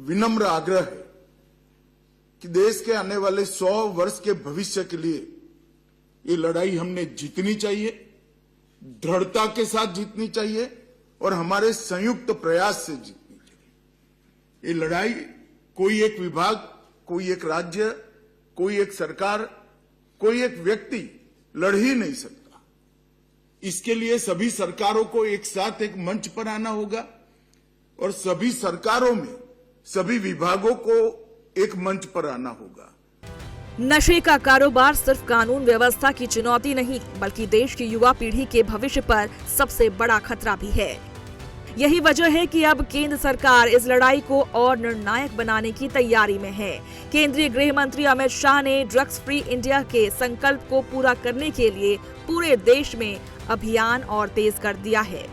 विनम्र आग्रह है कि देश के आने वाले 100 वर्ष के भविष्य के लिए ये लड़ाई हमने जीतनी चाहिए, दृढ़ता के साथ जीतनी चाहिए और हमारे संयुक्त प्रयास से जीतनी चाहिए। ये लड़ाई कोई एक विभाग, कोई एक राज्य, कोई एक सरकार, कोई एक व्यक्ति लड़ ही नहीं सकता। इसके लिए सभी सरकारों को एक साथ एक मंच पर आना होगा और सभी सरकारों में सभी विभागों को एक मंच पर आना होगा। नशे का कारोबार सिर्फ कानून व्यवस्था की चुनौती नहीं, बल्कि देश की युवा पीढ़ी के भविष्य पर सबसे बड़ा खतरा भी है। यही वजह है कि अब केंद्र सरकार इस लड़ाई को और निर्णायक बनाने की तैयारी में है। केंद्रीय गृह मंत्री अमित शाह ने ड्रग्स फ्री इंडिया के संकल्प को पूरा करने के लिए पूरे देश में अभियान और तेज कर दिया है।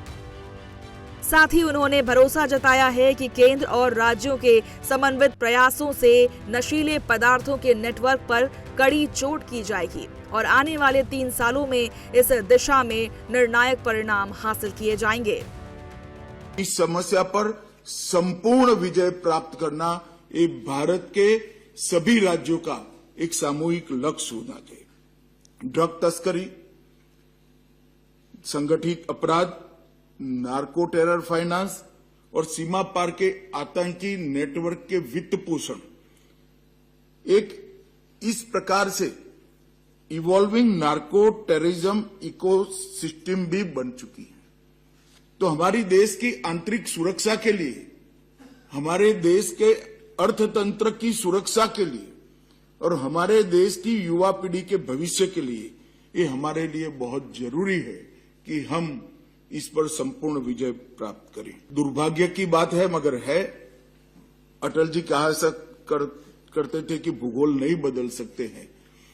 साथ ही उन्होंने भरोसा जताया है कि केंद्र और राज्यों के समन्वित प्रयासों से नशीले पदार्थों के नेटवर्क पर कड़ी चोट की जाएगी और आने वाले 3 सालों में इस दिशा में निर्णायक परिणाम हासिल किए जाएंगे। इस समस्या पर संपूर्ण विजय प्राप्त करना ये भारत के सभी राज्यों का एक सामूहिक लक्ष्य होना चाहिए। ड्रग तस्करी, संगठित अपराध, नार्को टेरर फाइनेंस और सीमा पार के आतंकी नेटवर्क के वित्त पोषण एक इस प्रकार से इवॉल्विंग नार्को टेररिज्म इकोसिस्टम भी बन चुकी है। तो हमारी देश की आंतरिक सुरक्षा के लिए, हमारे देश के अर्थतंत्र की सुरक्षा के लिए और हमारे देश की युवा पीढ़ी के भविष्य के लिए ये हमारे लिए बहुत जरूरी है कि हम इस पर संपूर्ण विजय प्राप्त करें। दुर्भाग्य की बात है, मगर है। अटल जी कहा करते थे कि भूगोल नहीं बदल सकते हैं।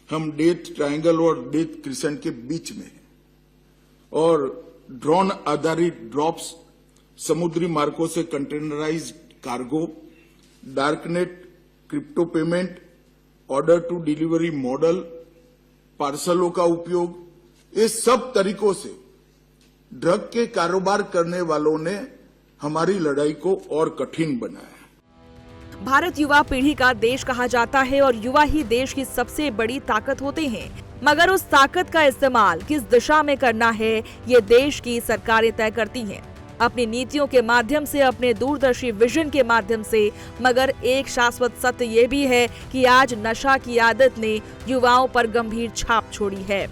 हम डेथ ट्रायंगल और डेथ क्रिसेंट के बीच में हैं और ड्रोन आधारित ड्रॉप्स, समुद्री मार्गों से containerized cargo, darknet, crypto payment, order to delivery model, पार्सलों का उपयोग, ये सब तरीकों से ड्रग के कारोबार करने वालों ने हमारी लड़ाई को और कठिन बनाया। भारत युवा पीढ़ी का देश कहा जाता है और युवा ही देश की सबसे बड़ी ताकत होते हैं, मगर उस ताकत का इस्तेमाल किस दिशा में करना है ये देश की सरकारें तय करती हैं, अपनी नीतियों के माध्यम से, अपने दूरदर्शी विजन के माध्यम से। मगर एक शाश्वत सत्य ये भी है कि आज नशा की आदत ने युवाओं पर गंभीर छाप छोड़ी है।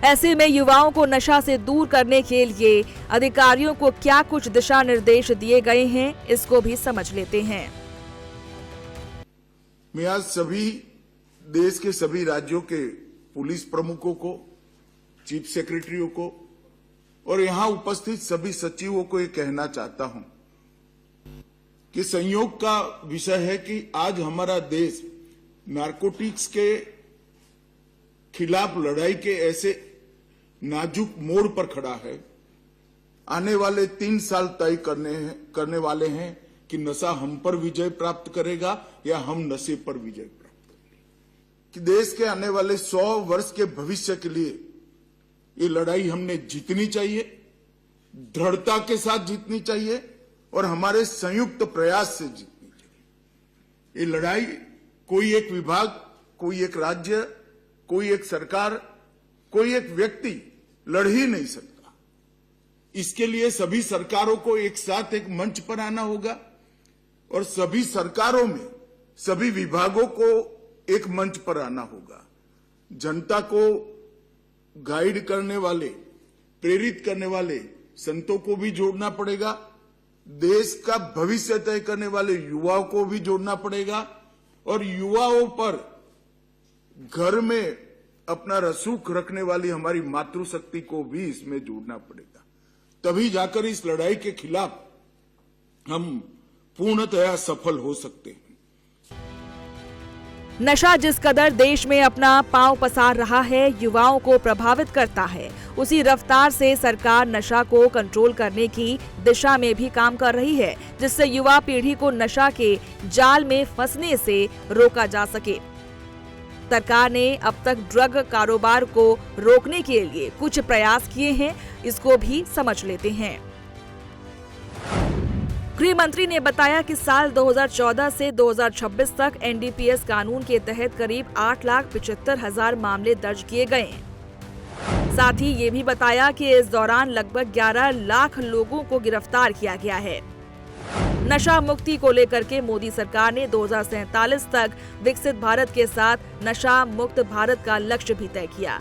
ऐसे में युवाओं को नशा से दूर करने के लिए अधिकारियों को क्या कुछ दिशा निर्देश दिए गए हैं, इसको भी समझ लेते हैं। मैं आज सभी देश के सभी राज्यों के पुलिस प्रमुखों को, चीफ सेक्रेटरियों को और यहां उपस्थित सभी सचिवों को ये कहना चाहता हूं कि संयोग का विषय है कि आज हमारा देश नारकोटिक्स के खिलाफ लड़ाई के ऐसे नाजुक मोड़ पर खड़ा है। आने वाले 3 साल तय करने वाले हैं कि नशा हम पर विजय प्राप्त करेगा या हम नशे पर विजय प्राप्त करेंगे। कि देश के आने वाले 100 वर्ष के भविष्य के लिए ये लड़ाई हमने जीतनी चाहिए, दृढ़ता के साथ जीतनी चाहिए और हमारे संयुक्त प्रयास से जीतनी चाहिए। ये लड़ाई कोई एक विभाग, कोई एक राज्य, कोई एक सरकार, कोई एक व्यक्ति लड़ ही नहीं सकता। इसके लिए सभी सरकारों को एक साथ एक मंच पर आना होगा और सभी सरकारों में सभी विभागों को एक मंच पर आना होगा। जनता को गाइड करने वाले, प्रेरित करने वाले संतों को भी जोड़ना पड़ेगा। देश का भविष्य तय करने वाले युवाओं को भी जोड़ना पड़ेगा और युवाओं पर घर में अपना रसूख रखने वाली हमारी मातृशक्ति को भी इसमें जोड़ना पड़ेगा। तभी जाकर इस लड़ाई के खिलाफ हम पूर्णतया सफल हो सकते हैं। नशा जिस कदर देश में अपना पांव पसार रहा है, युवाओं को प्रभावित करता है, उसी रफ्तार से सरकार नशा को कंट्रोल करने की दिशा में भी काम कर रही है, जिससे युवा पीढ़ी को नशा के जाल में फंसने से रोका जा सके। सरकार ने अब तक ड्रग कारोबार को रोकने के लिए कुछ प्रयास किए हैं, इसको भी समझ लेते हैं। गृह मंत्री ने बताया कि साल 2014 से 2026 तक एनडीपीएस कानून के तहत करीब 8,75,000 मामले दर्ज किए गए। साथ ही ये भी बताया कि इस दौरान लगभग 11 लाख लोगों को गिरफ्तार किया गया है। नशा मुक्ति को लेकर के मोदी सरकार ने 2047 तक विकसित भारत के साथ नशा मुक्त भारत का लक्ष्य भी तय किया।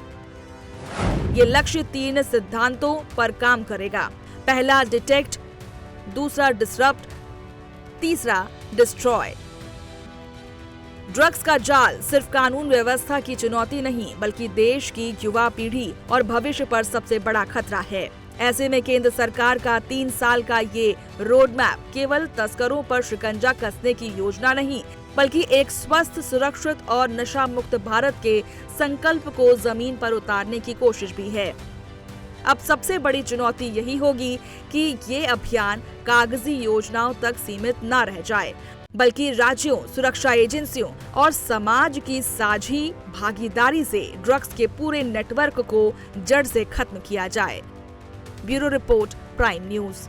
ये लक्ष्य 3 सिद्धांतों पर काम करेगा। पहला डिटेक्ट, दूसरा डिसरप्ट, तीसरा डिस्ट्रॉय। ड्रग्स का जाल सिर्फ कानून व्यवस्था की चुनौती नहीं, बल्कि देश की युवा पीढ़ी और भविष्य पर सबसे बड़ा खतरा है। ऐसे में केंद्र सरकार का 3 साल का ये रोड मैप केवल तस्करों पर शिकंजा कसने की योजना नहीं, बल्कि एक स्वस्थ, सुरक्षित और नशा मुक्त भारत के संकल्प को जमीन पर उतारने की कोशिश भी है। अब सबसे बड़ी चुनौती यही होगी कि ये अभियान कागजी योजनाओं तक सीमित न रह जाए, बल्कि राज्यों, सुरक्षा एजेंसियों और समाज की साझी भागीदारी से ड्रग्स के पूरे नेटवर्क को जड़ से खत्म किया जाए। Bureau report, prime news.